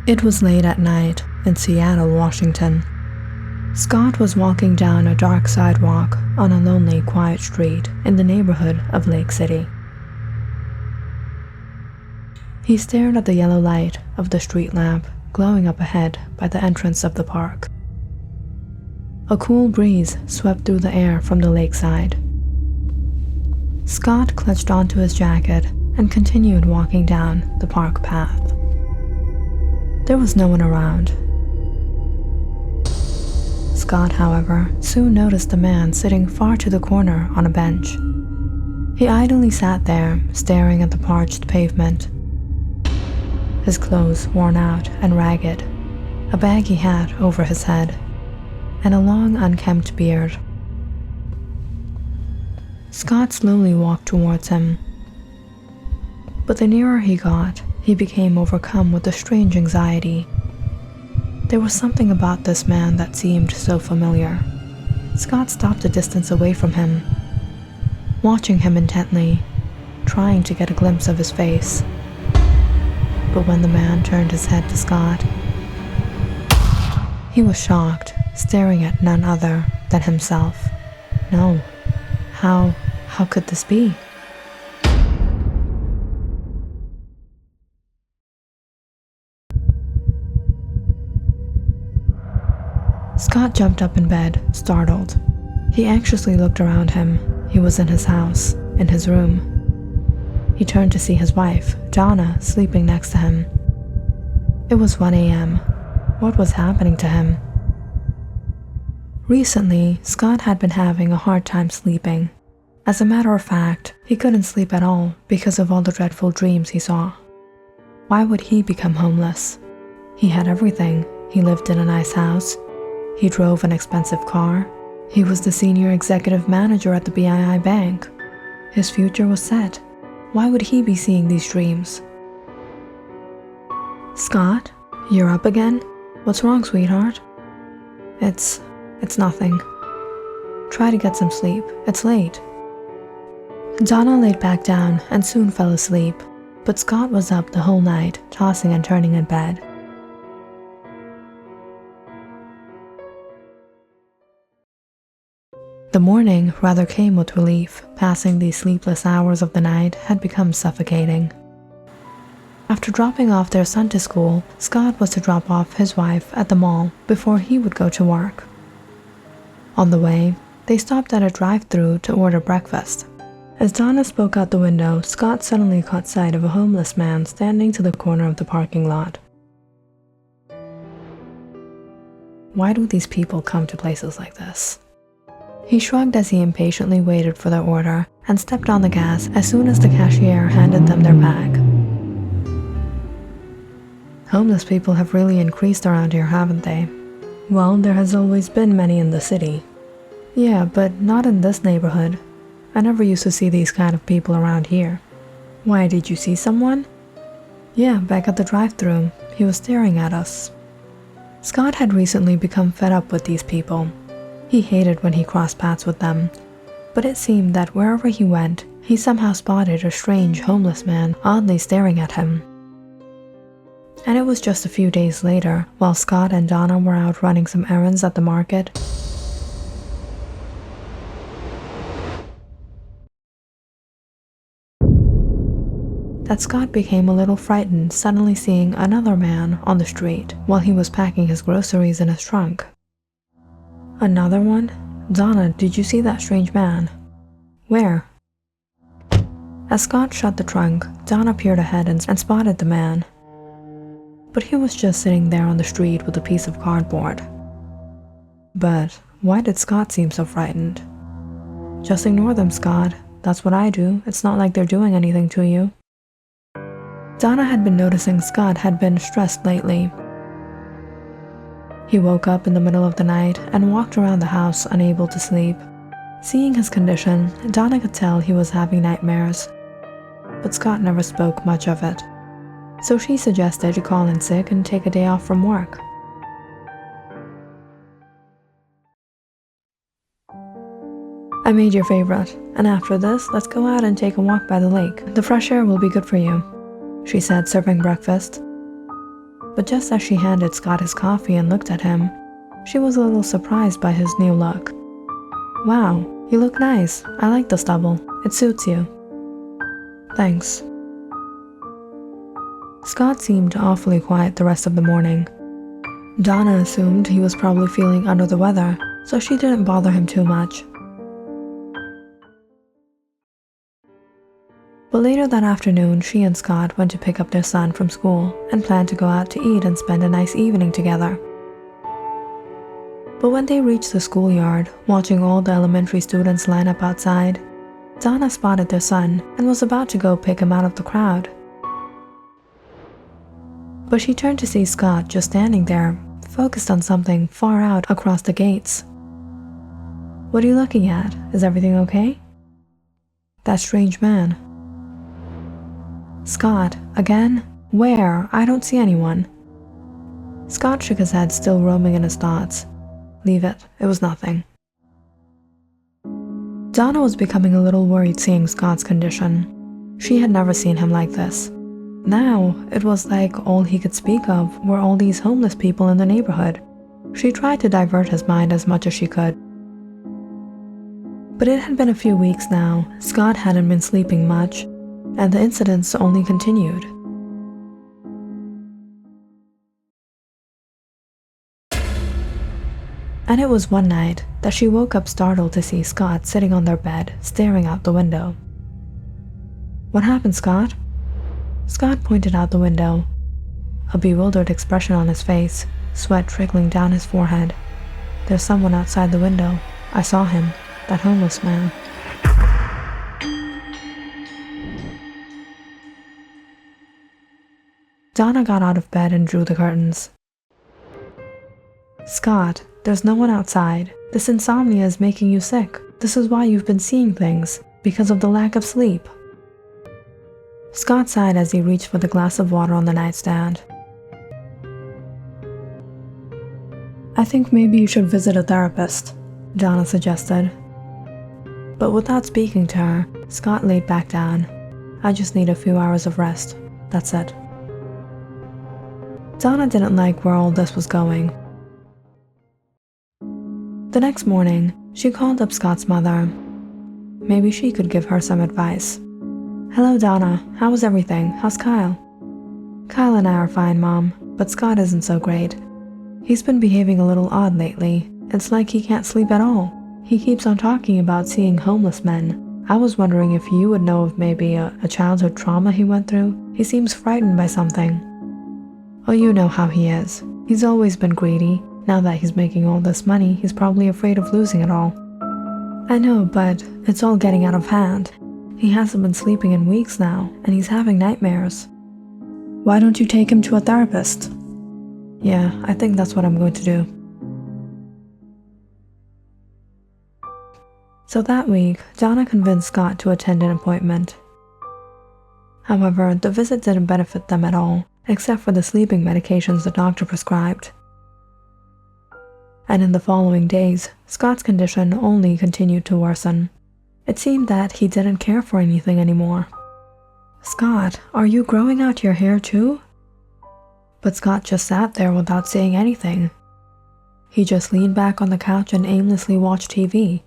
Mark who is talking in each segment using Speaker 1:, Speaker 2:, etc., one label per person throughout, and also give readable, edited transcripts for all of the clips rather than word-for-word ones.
Speaker 1: It was late at night in Seattle, Washington. Scott was walking down a dark sidewalk on a lonely, quiet street in the neighborhood of Lake City. He stared at the yellow light of the street lamp glowing up ahead by the entrance of the park. A cool breeze swept through the air from the lakeside. Scott clutched onto his jacket and continued walking down the park path. There was no one around. Scott, however, soon noticed a man sitting far to the corner on a bench. He idly sat there, staring at the parched pavement. His clothes worn out and ragged, a baggy hat over his head, and a long, unkempt beard. Scott slowly walked towards him. But the nearer he got, he became overcome with a strange anxiety. There was something about this man that seemed so familiar. Scott stopped a distance away from him, watching him intently, trying to get a glimpse of his face. But when the man turned his head to Scott, he was shocked, staring at none other than himself. No, how could this be? Scott jumped up in bed, startled. He anxiously looked around him. He was in his house, in his room. He turned to see his wife, Donna, sleeping next to him. It was 1 a.m. What was happening to him? Recently, Scott had been having a hard time sleeping. As a matter of fact, he couldn't sleep at all because of all the dreadful dreams he saw. Why would he become homeless? He had everything. He lived in a nice house. He drove an expensive car. He was the senior executive manager at the BII Bank. His future was set. Why would he be seeing these dreams? Scott, you're up again? What's wrong, sweetheart? It's nothing. Try to get some sleep. It's late. Donna laid back down and soon fell asleep, but Scott was up the whole night, tossing and turning in bed. The morning rather came with relief. Passing these sleepless hours of the night had become suffocating. After dropping off their son to school, Scott was to drop off his wife at the mall before he would go to work. On the way, they stopped at a drive-thru to order breakfast. As Donna spoke out the window, Scott suddenly caught sight of a homeless man standing to the corner of the parking lot. Why do these people come to places like this? He shrugged as he impatiently waited for their order and stepped on the gas as soon as the cashier handed them their bag. Homeless people have really increased around here, haven't they? Well, there has always been many in the city. Yeah, but not in this neighborhood. I never used to see these kind of people around here. Why, did you see someone? Yeah, back at the drive-thru. He was staring at us. Scott had recently become fed up with these people. He hated when he crossed paths with them, but it seemed that wherever he went, he somehow spotted a strange homeless man oddly staring at him. And it was just a few days later, while Scott and Donna were out running some errands at the market, that Scott became a little frightened suddenly seeing another man on the street while he was packing his groceries in his trunk. Another one? Donna, did you see that strange man? Where? As Scott shut the trunk, Donna peered ahead and spotted the man. But he was just sitting there on the street with a piece of cardboard. But why did Scott seem so frightened? Just ignore them, Scott. That's what I do. It's not like they're doing anything to you. Donna had been noticing Scott had been stressed lately. He woke up in the middle of the night and walked around the house unable to sleep. Seeing his condition, Donna could tell he was having nightmares. But Scott never spoke much of it. So she suggested to call in sick and take a day off from work. I made your favorite, and after this, let's go out and take a walk by the lake. The fresh air will be good for you, she said, serving breakfast. but just as she handed Scott his coffee and looked at him, she was a little surprised by his new look. "Wow, you look nice. I like the stubble. It suits you." "Thanks." Scott seemed awfully quiet the rest of the morning. Donna assumed he was probably feeling under the weather, so she didn't bother him too much. But later that afternoon, she and Scott went to pick up their son from school and planned to go out to eat and spend a nice evening together. But when they reached the schoolyard, watching all the elementary students line up outside, Donna spotted their son and was about to go pick him out of the crowd. But she turned to see Scott just standing there, focused on something far out across the gates. "What are you looking at? Is everything okay?" "That strange man." "Scott, again? Where? I don't see anyone." Scott shook his head, still roaming in his thoughts. "Leave it. It was nothing." Donna was becoming a little worried seeing Scott's condition. She had never seen him like this. Now, it was like all he could speak of were all these homeless people in the neighborhood. She tried to divert his mind as much as she could. But it had been a few weeks now. Scott hadn't been sleeping much, and the incidents only continued. And it was one night that she woke up startled to see Scott sitting on their bed, staring out the window. "What happened, Scott?" Scott pointed out the window, a bewildered expression on his face, sweat trickling down his forehead. "There's someone outside the window. I saw him, that homeless man." Donna got out of bed and drew the curtains. "Scott, there's no one outside. This insomnia is making you sick. This is why you've been seeing things, because of the lack of sleep." Scott sighed as he reached for the glass of water on the nightstand. "I think maybe you should visit a therapist," Donna suggested. But without speaking to her, Scott laid back down. "I just need a few hours of rest. That's it." Donna didn't like where all this was going. The next morning, she called up Scott's mother. Maybe she could give her some advice. "Hello, Donna. How is everything? How's Kyle?" "Kyle and I are fine, Mom, but Scott isn't so great. He's been behaving a little odd lately. It's like he can't sleep at all. He keeps on talking about seeing homeless men. I was wondering if you would know of maybe a childhood trauma he went through. He seems frightened by something." "Oh, you know how he is. He's always been greedy. Now that he's making all this money, he's probably afraid of losing it all." "I know, but it's all getting out of hand. He hasn't been sleeping in weeks now, and he's having nightmares." "Why don't you take him to a therapist?" "Yeah, I think that's what I'm going to do." So that week, Donna convinced Scott to attend an appointment. However, the visit didn't benefit them at all, except for the sleeping medications the doctor prescribed. And in the following days, Scott's condition only continued to worsen. It seemed that he didn't care for anything anymore. "Scott, are you growing out your hair too?" But Scott just sat there without saying anything. He just leaned back on the couch and aimlessly watched TV.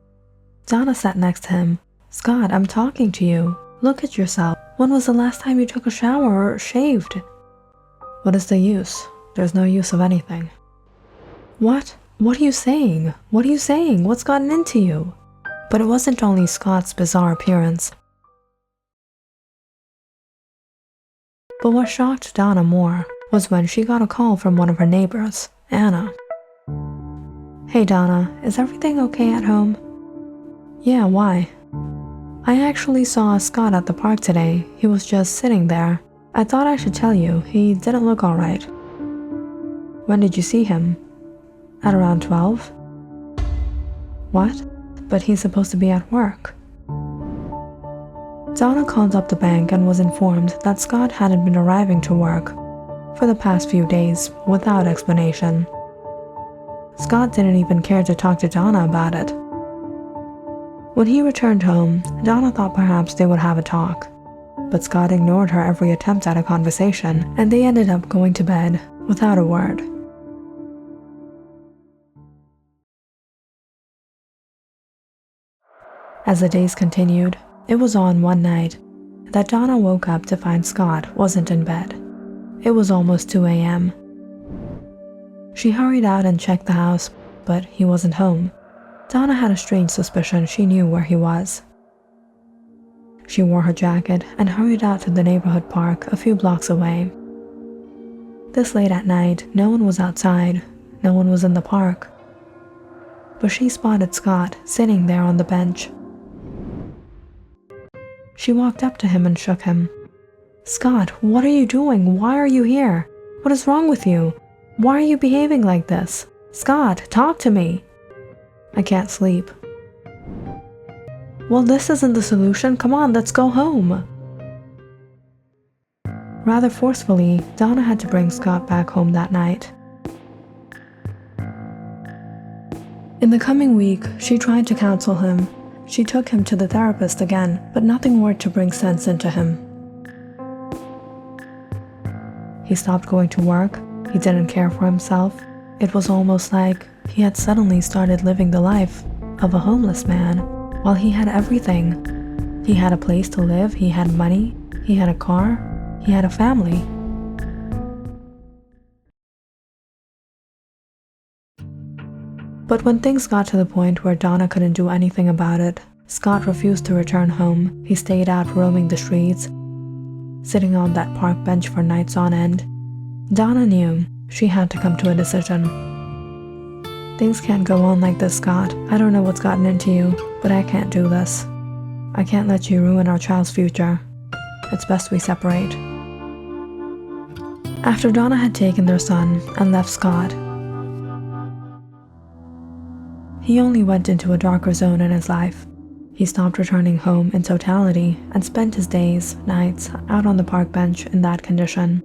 Speaker 1: Donna sat next to him. "Scott, I'm talking to you. Look at yourself. When was the last time you took a shower or shaved?" "What is the use? There's no use of anything." "What? What are you saying? What are you saying? What's gotten into you?" But it wasn't only Scott's bizarre appearance. But what shocked Donna more was when she got a call from one of her neighbors, Anna. "Hey Donna, is everything okay at home?" "Yeah, why?" "I actually saw Scott at the park today. He was just sitting there. I thought I should tell you, he didn't look alright." "When did you see him?" "At around 12. "What? But he's supposed to be at work." Donna called up the bank and was informed that Scott hadn't been arriving to work for the past few days without explanation. Scott didn't even care to talk to Donna about it. When he returned home, Donna thought perhaps they would have a talk, but Scott ignored her every attempt at a conversation, and they ended up going to bed without a word. As the days continued, it was on one night that Donna woke up to find Scott wasn't in bed. It was almost 2 a.m. She hurried out and checked the house, but he wasn't home. Donna had a strange suspicion she knew where he was. She wore her jacket and hurried out to the neighborhood park a few blocks away. This late at night, no one was outside, no one was in the park. But she spotted Scott sitting there on the bench. She walked up to him and shook him. "Scott, what are you doing? Why are you here? What is wrong with you? Why are you behaving like this? Scott, talk to me." "I can't sleep." "Well, this isn't the solution. Come on, let's go home." Rather forcefully, Donna had to bring Scott back home that night. In the coming week, she tried to counsel him. She took him to the therapist again, but nothing worked to bring sense into him. He stopped going to work. He didn't care for himself. It was almost like he had suddenly started living the life of a homeless man, while he had everything. He had a place to live, he had money, he had a car, he had a family. But when things got to the point where Donna couldn't do anything about it, Scott refused to return home. He stayed out roaming the streets, sitting on that park bench for nights on end. Donna knew she had to come to a decision. "Things can't go on like this, Scott. I don't know what's gotten into you, but I can't do this. I can't let you ruin our child's future. It's best we separate." After Donna had taken their son and left Scott, he only went into a darker zone in his life. He stopped returning home in totality and spent his days, nights, out on the park bench in that condition.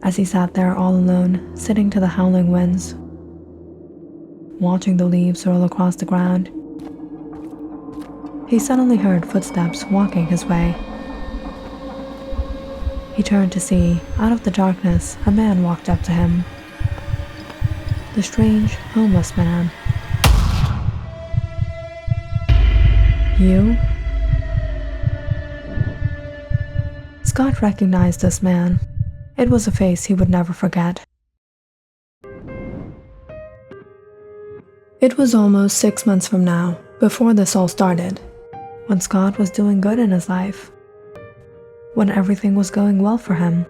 Speaker 1: As he sat there all alone, sitting to the howling winds, watching the leaves roll across the ground, he suddenly heard footsteps walking his way. He turned to see, out of the darkness, a man walked up to him. The strange, homeless man. "You?" Scott recognized this man. It was a face he would never forget. It was almost 6 months from now, before this all started, when Scott was doing good in his life. When everything was going well for him,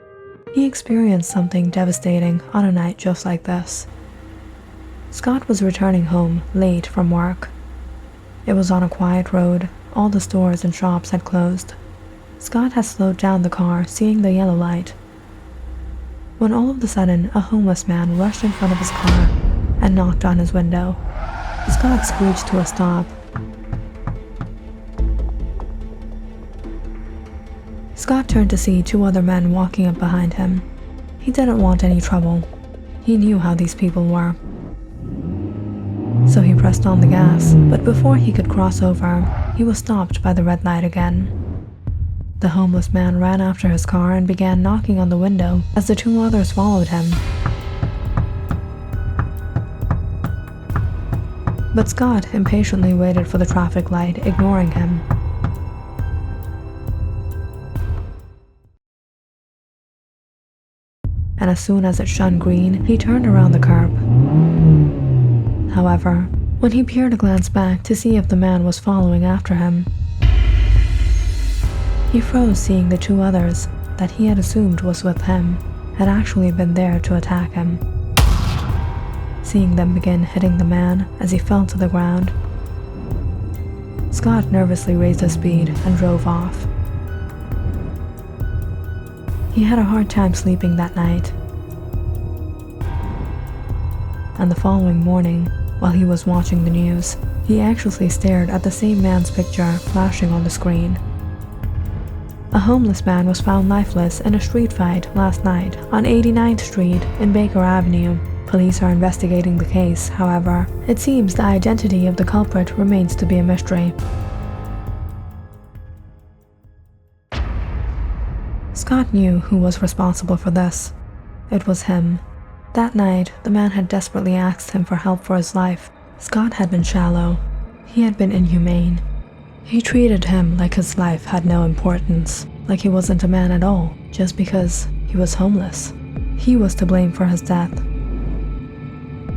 Speaker 1: he experienced something devastating on a night just like this. Scott was returning home late from work. It was on a quiet road. All the stores and shops had closed. Scott had slowed down the car, seeing the yellow light, when all of a sudden a homeless man rushed in front of his car and knocked on his window. Scott screeched to a stop. Scott turned to see 2 other men walking up behind him. He didn't want any trouble. He knew how these people were. So he pressed on the gas, but before he could cross over, he was stopped by the red light again. The homeless man ran after his car and began knocking on the window as the 2 others followed him. But Scott impatiently waited for the traffic light, ignoring him. And as soon as it shone green, he turned around the curb. However, when he peered a glance back to see if the man was following after him, he froze, seeing the 2 others that he had assumed was with him had actually been there to attack him. Seeing them begin hitting the man as he fell to the ground, Scott nervously raised his speed and drove off. He had a hard time sleeping that night. And the following morning, while he was watching the news, he anxiously stared at the same man's picture flashing on the screen. A homeless man was found lifeless in a street fight last night on 89th Street in Baker Avenue. Police are investigating the case. However, it seems the identity of the culprit remains to be a mystery. Scott knew who was responsible for this. It was him. That night, the man had desperately asked him for help for his life. Scott had been shallow. He had been inhumane. He treated him like his life had no importance, like he wasn't a man at all, just because he was homeless. He was to blame for his death.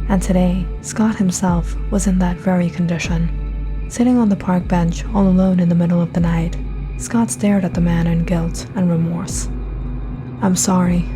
Speaker 1: And today, Scott himself was in that very condition. Sitting on the park bench all alone in the middle of the night, Scott stared at the man in guilt and remorse. "I'm sorry."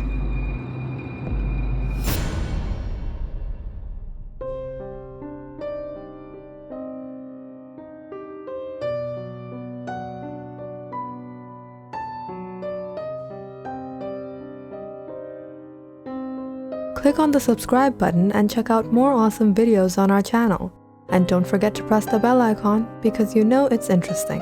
Speaker 1: Click on the subscribe button and check out more awesome videos on our channel. And don't forget to press the bell icon because you know it's interesting.